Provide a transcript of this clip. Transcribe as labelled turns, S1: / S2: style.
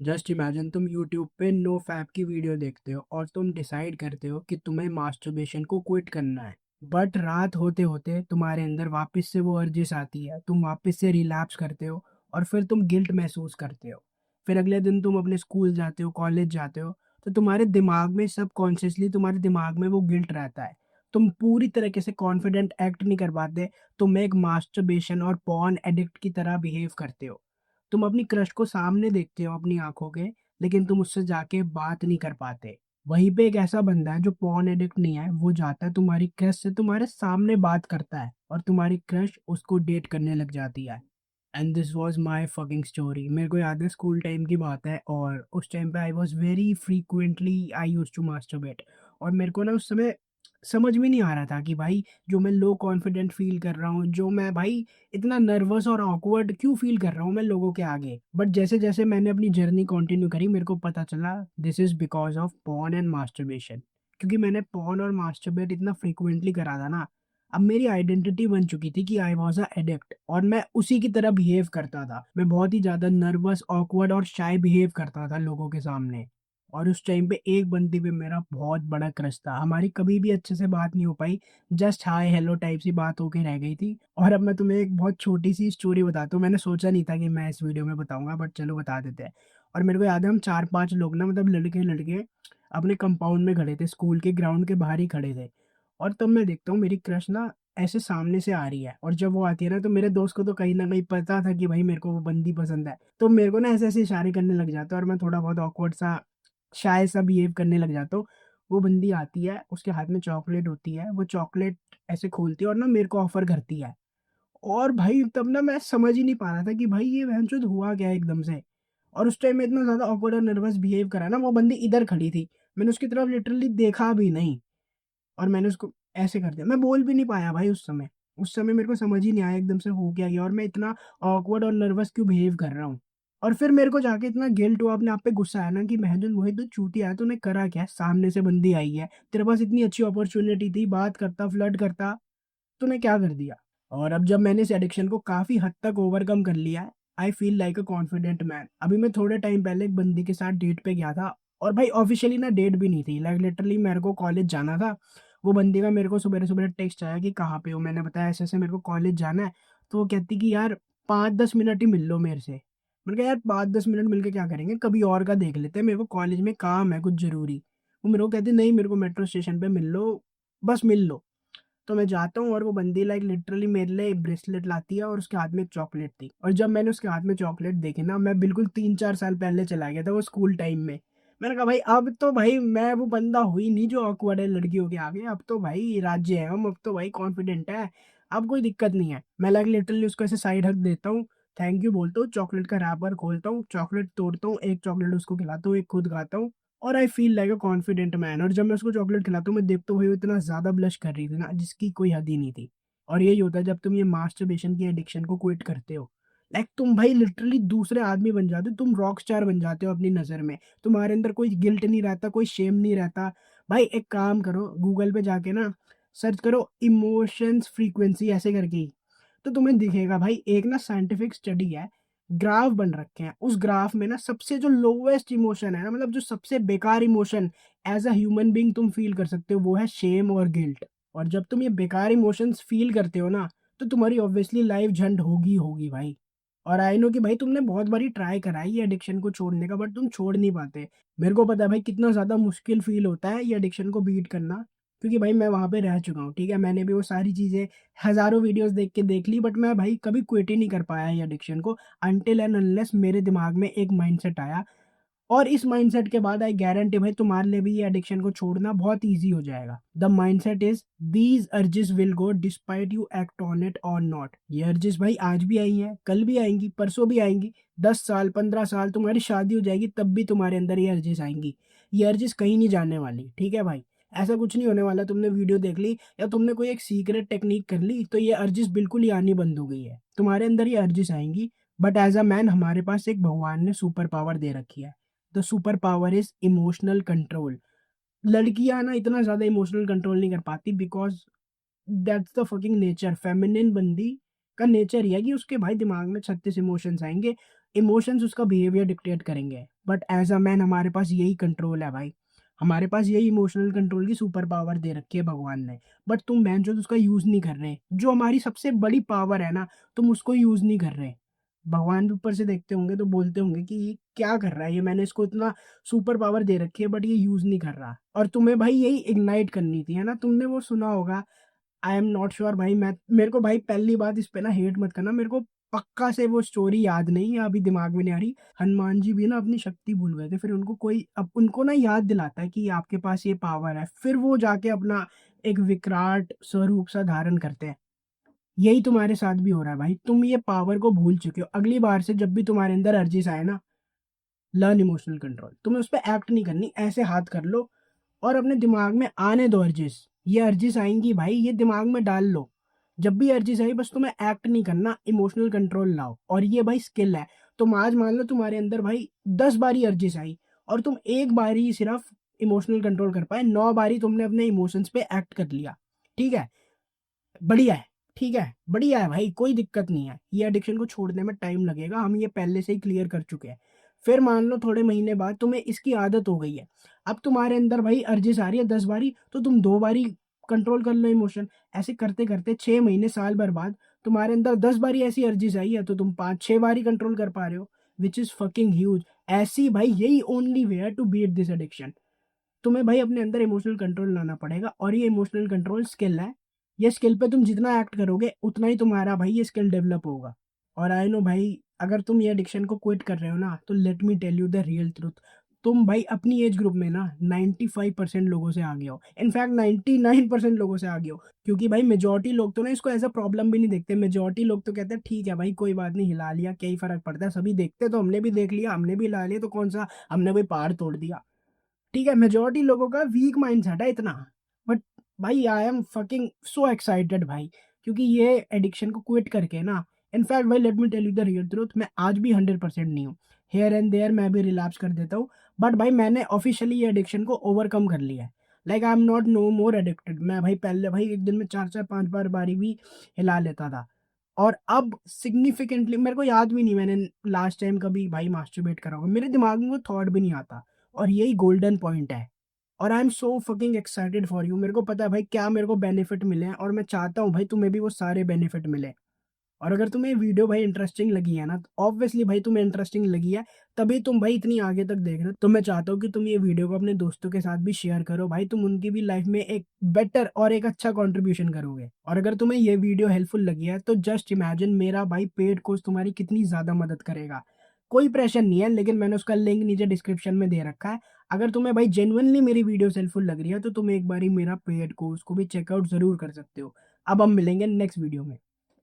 S1: Just imagine तुम YouTube पे no fap की वीडियो देखते हो और तुम डिसाइड करते हो कि तुम्हें मास्टरबेशन को क्विट करना है। बट रात होते होते तुम्हारे अंदर वापस से वो अर्जिश आती है, तुम वापस से रिलैप्स करते हो और फिर तुम गिल्ट महसूस करते हो। फिर अगले दिन तुम अपने स्कूल जाते हो, कॉलेज जाते हो, तो तुम्हारे दिमाग में सबकॉन्शियसली तुम्हारे दिमाग में वो गिल्ट रहता है। तुम पूरी तरीके से कॉन्फिडेंट एक्ट नहीं कर पाते। तुम एक मास्टरबेशन और पॉर्न एडिक्ट की तरह बिहेव करते हो। तुम अपनी क्रश को सामने देखते हो अपनी आँखों के, लेकिन तुम उससे जाके बात नहीं कर पाते। वहीं पे एक ऐसा बंदा है जो पॉर्न एडिक्ट नहीं है, वो जाता है तुम्हारी क्रश से तुम्हारे सामने बात करता है और तुम्हारी क्रश उसको डेट करने लग जाती है। And this was my fucking story. मेरे को याद है स्कूल टाइम की बात है और उस टाइम पे I was very frequently I used to masturbate. और मेरे को ना उस समय समझ में नहीं आ रहा था कि भाई जो मैं लो कॉन्फिडेंट फ़ील कर रहा हूँ, जो मैं भाई इतना नर्वस और ऑकवर्ड क्यों फ़ील कर रहा हूँ मैं लोगों के आगे। बट जैसे-जैसे मैंने अपनी जर्नी कंटिन्यू करी, मेरे को पता चला this is because of porn and masturbation. क्योंकि मैंने पोर्न और मास्टरबेट इतना फ्रीक्वेंटली करा था ना, अब मेरी आइडेंटिटी बन चुकी थी कि आई वाज़ अ एडिक्ट और मैं उसी की तरह बिहेव करता था। मैं बहुत ही ज़्यादा नर्वस, ऑकवर्ड और शाय बिहेव करता था लोगों के सामने। और उस टाइम पे एक बंदी पे मेरा बहुत बड़ा क्रश था। हमारी कभी भी अच्छे से बात नहीं हो पाई, जस्ट हाय हेलो टाइप सी बात होके रह गई थी। और अब मैं तुम्हें एक बहुत छोटी-सी स्टोरी बताता हूँ। मैंने सोचा नहीं था कि मैं इस वीडियो में बताऊँगा, बट चलो बता देते हैं। और मेरे को याद है हम 4-5 लोग ना, मतलब लड़के-लड़के अपने कंपाउंड में खड़े थे, स्कूल के ग्राउंड के बाहर ही खड़े थे। और तब मैं देखता हूँ मेरी क्रश ना ऐसे सामने से आ रही है, और जब वो आती है ना तो मेरे दोस्त को तो कहीं न कहीं पता था कि भाई मेरे को वो बंदी पसंद है। तो मेरे को ना ऐसे-ऐसे इशारे करने लग जाता है और मैं थोड़ा बहुत ऑकवर्ड सा, शाय सा बिहेव करने लग जाता हूँ। वो बंदी आती है, उसके हाथ में चॉकलेट होती है, वो चॉकलेट ऐसे खोलती है और ना मेरे को ऑफ़र करती है। और भाई तब ना मैं समझ ही नहीं पा रहा था कि भाई ये बहनचोद हुआ क्या है एकदम से। और उस टाइम में इतना ज़्यादा ऑकवर्ड और नर्वस बिहेव करा ना, वो बंदी इधर खड़ी थी। मैंने उसकी तरफ लिटरली देखा भी नहीं और मैंने उसको ऐसे कर दिया। मैं बोल भी नहीं पाया भाई उस समय। उस समय मेरे को समझ ही नहीं आया एकदम से हो क्या गया और मैं इतना ऑकवर्ड और नर्वस क्यों बिहेव कर रहा हूँ। और फिर मेरे को जाके इतना गिल्ट हुआ, अपने आप पे गुस्सा आया ना कि महज़ूद वही तो चूतिया है, तूने करा क्या? सामने से बंदी आई है, तेरे पास इतनी अच्छी अपॉर्च्युनिटी थी, बात करता, फ्लर्ट करता, तूने क्या कर दिया? और अब जब मैंने इस एडिक्शन को काफ़ी हद तक ओवरकम कर लिया है, I feel like a confident man. अभी मैं थोड़े टाइम पहले एक बंदी के साथ डेट पे गया था और भाई ऑफ़िशियली ना डेट भी नहीं थी, लाइक लिटरली मेरे को कॉलेज जाना था। वो बंदी का मेरे को सुबह-सुबह टेक्स्ट आया कि कहाँ पे हो? मैंने बताया ऐसे-ऐसे मेरे को कॉलेज जाना है। तो वो कहती कि यार 5-10 मिनट ही मिल लो मेरे से। मैंने कहा यार 5-10 मिनट मिल के क्या करेंगे? कभी और का देख लेते हैं, मेरे को कॉलेज में काम है कुछ ज़रूरी। वो मेरे को कहती नहीं, मेरे को मेट्रो स्टेशन पे मिल लो, बस मिल लो। तो मैं जाता हूँ और वो बंदी लाइक लिटरली मेरे लिए एक ब्रेसलेट लाती है और उसके हाथ में एक चॉकलेट थी। और जब मैंने उसके हाथ में चॉकलेट देखी ना, मैं बिल्कुल 3-4 साल पहले चला गया था, वो स्कूल टाइम में। मैंने कहा भाई अब तो भाई मैं वो बंदा हुई नहीं जो ऑकवर्ड है लड़कियों के आगे, अब तो भाई राज्य है हम, अब तो भाई कॉन्फिडेंट है, अब कोई दिक्कत नहीं है। मैं लाइक लिटरली उसको ऐसे साइड हग देता हूँ, थैंक यू बोलता हूँ, चॉकलेट का रैपर खोलता हूँ, चॉकलेट तोड़ता हूँ, एक चॉकलेट उसको खिलाता हूँ, एक खुद खाता हूँ और I feel like a confident man. और जब मैं उसको चॉकलेट खिलाता हूँ, मैं देखता हूँ भाई वो इतना ज़्यादा ब्लश कर रही थी ना, जिसकी कोई हद ही नहीं थी। और यही होता है जब तुम ये मास्टरबेशन की एडिक्शन को क्विट करते हो। लाइक तुम भाई लिटरली दूसरे आदमी बन जाते हो, तुम रॉक स्टार बन जाते हो अपनी नज़र में। तुम्हारे अंदर कोई गिल्ट नहीं रहता, कोई शेम नहीं रहता। भाई एक काम करो, गूगल पे जाके ना सर्च करो इमोशंस फ्रीक्वेंसी ऐसे करके ही, तो तुम्हें दिखेगा भाई एक ना साइंटिफिक स्टडी है, ग्राफ बन रखे हैं। उस ग्राफ में ना सबसे जो लोवेस्ट इमोशन है ना, मतलब जो सबसे बेकार emotion as a human being तुम फ़ील कर सकते हो, वो है शेम और गिल्ट। और जब तुम ये बेकार इमोशंस फ़ील करते हो ना, तो तुम्हारी ऑब्वियसली लाइफ़ झंड होगी ही होगी भाई। और आई नो कि भाई तुमने बहुत बारी ट्राई करा है ये एडिक्शन को छोड़ने का, बट तुम छोड़ नहीं पाते। मेरे को पता है भाई कितना ज़्यादा मुश्किल फ़ील होता है ये एडिक्शन को बीट करना, क्योंकि भाई मैं वहाँ पे रह चुका हूँ, ठीक है? मैंने भी वो सारी चीज़ें हज़ारों वीडियोज़ देख के देख ली, बट मैं भाई कभी क्विट ही नहीं कर पाया ये एडिक्शन को अनटिल एंड अनलेस मेरे दिमाग में एक माइंडसेट आया। और इस माइंडसेट के बाद आई गारंटी भाई तुम्हारे लिए भी ये एडिक्शन को छोड़ना बहुत ईज़ी हो जाएगा। The mindset is these urges will go despite you act on it और नॉट। ये अर्जेस भाई आज भी आई हैं, कल भी आएँगी, परसों भी आएँगी, 10 साल, 15 साल तुम्हारी शादी हो जाएगी तब भी तुम्हारे अंदर ये अर्जेस आएँगी। ये अर्जेस कहीं नहीं जाने वाली, ठीक है भाई? ऐसा कुछ नहीं होने वाला तुमने वीडियो देख ली या तुमने कोई एक सीक्रेट टेक्नीक कर ली तो ये अर्जेस बिल्कुल ही आनी बंद हो गई है। तुम्हारे अंदर ये अर्जेस आएँगी, बट एज़ अ मैन हमारे पास एक भगवान ने सुपर पावर दे रखी है। The super power is emotional control. लड़कियाँ ना इतना ज़्यादा इमोशनल कंट्रोल नहीं कर पाती because that's the fucking nature. Feminine बंदी का नेचर ही है कि उसके भाई दिमाग में 36 इमोशंस आएँगे। इमोशंस उसका बिहेवियर डिक्टेट करेंगे, बट एज अ मैन हमारे पास यही कंट्रोल है भाई। हमारे पास यही इमोशनल कंट्रोल की सुपर पावर दे रखी है भगवान ने। बट तुम मैन जो उसका यूज नहीं कर रहे, जो हमारी सबसे बड़ी पावर है ना, तुम उसको यूज नहीं कर रहे। भगवान भी ऊपर से देखते होंगे तो बोलते होंगे कि ये क्या कर रहा है, ये मैंने इसको इतना सुपर पावर दे रखी है बट ये यूज नहीं कर रहा। और तुम्हें भाई यही इग्नाइट करनी थी, है ना। तुमने वो सुना होगा, आई एम नॉट श्योर भाई, मैं मेरे को भाई पहली बात इस पे ना हेट मत करना, मेरे को पक्का से वो स्टोरी याद नहीं है, अभी दिमाग में नहीं आ रही। हनुमान जी भी ना अपनी शक्ति भूल गए थे, फिर उनको कोई अब उनको ना याद दिलाता है कि आपके पास ये पावर है, फिर वो जाके अपना एक विकराट स्वरूप सा धारण करते हैं। यही तुम्हारे साथ भी हो रहा है भाई, तुम ये पावर को भूल चुके हो। अगली बार से जब भी तुम्हारे अंदर अर्जिस आए ना, लर्न इमोशनल कंट्रोल। तुम्हें उस पर एक्ट नहीं करनी, ऐसे हाथ कर लो और अपने दिमाग में आने दो अर्जिस। ये अर्जिस आएंगी भाई, ये दिमाग में डाल लो। जब भी अर्जिस आई बस तुम्हें एक्ट नहीं करना, इमोशनल कंट्रोल लाओ। और ये भाई स्किल है। तुम आज मान लो तुम्हारे अंदर भाई 10 बारी अर्जिस आई और तुम एक बारी सिर्फ इमोशनल कंट्रोल कर पाए, 9 बारी तुमने अपने इमोशंस पे एक्ट कर लिया। ठीक है, बढ़िया है। ठीक है, बढ़िया है भाई, कोई दिक्कत नहीं है। ये एडिक्शन को छोड़ने में टाइम लगेगा, हम ये पहले से ही क्लियर कर चुके हैं। फिर मान लो थोड़े महीने बाद तुम्हें इसकी आदत हो गई है, अब तुम्हारे अंदर भाई अर्जिस आ रही है 10 बारी, तो तुम 2 बारी कंट्रोल कर लो इमोशन। ऐसे करते करते 6 महीने साल भर बाद तुम्हारे अंदर 10 बारी ऐसी अर्जिस आई है, तो तुम 5-6 बारी कंट्रोल कर पा रहे हो, विच इज फकिंग ह्यूज। ऐसी भाई यही ओनली वे है टू बीट दिस एडिक्शन। तुम्हें भाई अपने अंदर इमोशनल कंट्रोल लाना पड़ेगा, और ये इमोशनल कंट्रोल स्किल है। ये स्किल पे तुम जितना एक्ट करोगे उतना ही तुम्हारा भाई ये स्किल डेवलप होगा। और आई नो भाई, अगर तुम ये एडिक्शन को क्विट कर रहे हो ना, तो let me tell you the real truth. तुम भाई अपनी एज ग्रुप में ना 95% लोगों से आगे हो, इनफैक्ट 99% लोगों से आगे हो। क्योंकि भाई मेजोरिटी लोग तो ना इसको एज अ प्रॉब्लम भी नहीं देखते। मेजोरिटी लोग तो कहते हैं ठीक है भाई, कोई बात नहीं, हिला लिया क्या ही फर्क पड़ता है, सभी देखते तो हमने भी देख लिया, हमने भी हिला लिया, तो कौन सा हमने कोई पहाड़ तोड़ दिया। ठीक है, मेजोरिटी लोगों का वीक माइंडसेट है इतना। बट भाई I am fucking so excited भाई, क्योंकि ये एडिक्शन को क्विट करके ना, इनफैक्ट भाई let me tell you the real truth, मैं आज भी 100% नहीं हूँ। हेयर एंड देयर मैं भी रिलैप्स कर देता हूँ, बट भाई मैंने ऑफिशियली ये एडिक्शन को ओवरकम कर लिया है। Like I am not know more addicted. मैं भाई पहले भाई एक दिन में 4-4 5 बारी भी हिला लेता था, और अब सिग्निफिकेंटली मेरे को याद भी नहीं मैंने लास्ट टाइम कभी भाई मास्टरबेट करा होगा, मेरे दिमाग में वो थॉट भी नहीं आता। और यही गोल्डन पॉइंट है। और I am so fucking excited for you. मेरे को पता है भाई क्या मेरे को बेनिफिट मिले हैं, और मैं चाहता हूँ भाई तुम्हें भी वो सारे बेनिफिट मिले। और अगर तुम्हें वीडियो भाई इंटरेस्टिंग लगी है ना, तो ऑब्वियसली भाई तुम्हें इंटरेस्टिंग लगी है, तभी तुम भाई इतनी आगे तक देख रहे हो। तो मैं चाहता हूँ कि तुम ये वीडियो को अपने दोस्तों के साथ भी शेयर करो भाई, तुम उनकी भी लाइफ में एक बेटर और एक अच्छा कंट्रीब्यूशन करोगे। और अगर तुम्हें ये वीडियो हेल्पफुल लगी है तो जस्ट इमेजिन मेरा भाई पेड कोर्स तुम्हारी कितनी ज्यादा मदद करेगा। कोई प्रेशर नहीं है, लेकिन मैंने उसका लिंक नीचे डिस्क्रिप्शन में दे रखा है। अगर तुम्हें भाई जेन्युइनली मेरी वीडियो हेल्पफुल लग रही है तो तुम एक बारी मेरा पेड कोर्स को भी चेकआउट जरूर कर सकते हो। अब हम मिलेंगे नेक्स्ट वीडियो में।